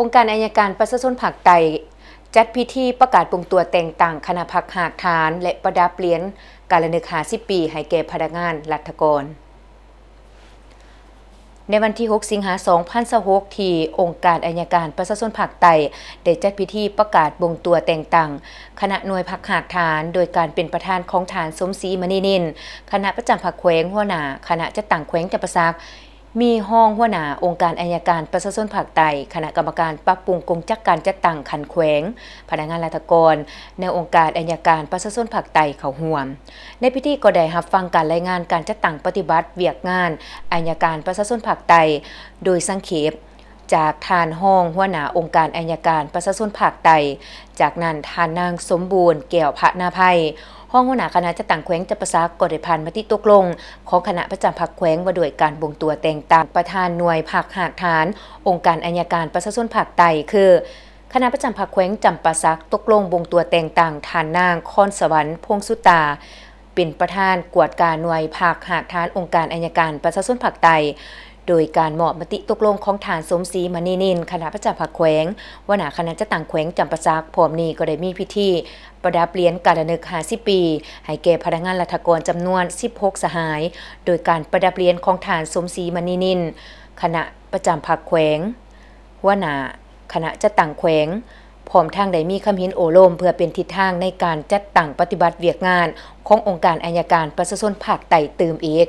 องค์การอัยการประชาชนภาคใต้จัดพิธีประกาศปลงตัวแต่งตั้งคณะพักหากฐานและประดับเหรียญการละนึก50 ปีให้แก่พนักงานรัฐกรในวันที่ 6 สิงหาคม 2026 ที่องค์การอัยการประชาชนภาคใต้ได้จัดพิธีประกาศปลงตัวแต่งตั้งคณะหน่วยพักหากฐานโดยการเป็นประธานของฐานสมศรีมณีนินคณะประจำภาคแขวงหัวหน้าคณะจัดตั้งแขวงจำปาสักมีห้องหัวหน้าองค์การอัยการประชาชนภาคใต้คณะกรรมการปรับปรุงกงจักการจัดตั้งขันแขวงพนักงานราชการในองค์การอัยการประชาชนภาคใต้เข้าร่วมในพิธีก็ได้รับฟังการรายงานการจัดตั้งปฏิบัติเวียกงานอัยการประชาชนภาคใต้โดยสังเขปจากทานห้องหัวหน้าองค์การอัยการประชาชนภาคใต้จากนั้นทานนางสมบูรณ์แก้วพระนาภัยห้องหัวหน้าคณะจัดตั้งแขวงจำปาสักก็ได้ผ่านมติตกลงของคณะประจำภาคแขวงว่าด้วยการบ่งตัวแต่งตั้งประธานหน่วยภาคหากฐานองค์การอัยการประชาชนภาคใต้คือคณะประจำภาคแขวงจำปาสักตกลงบ่งตัวแต่งตั้งทานนางคอนสวรรค์พงสุตาเป็นประธานกวดการหน่วยภาคหากฐานองค์การอัยการประชาชนภาคใต้โดยการมอบมติตกลงของฐานสมศรีมณีนินคณะประจำภาคแขวงหัวหน้าคณะจัดตั้งแขวงจำปาสักพร้อมนี้ก็ได้มีพิธีประดับเหรียญการละนึก50 ปีให้แก่พนักงานราชการจำนวน16สหายโดยการประดับเหรียญของฐานสมศรีมณีนินคณะประจำภาคแขวงหัวหน้าคณะจัดตั้งแขวงพร้อมทั้งได้มีคำเห็นโอโลมเพื่อเป็นทิศทางในการจัดตั้งปฏิบัติเวียกงานขององค์การอัยการประชาชนภาคใต้เติมอีก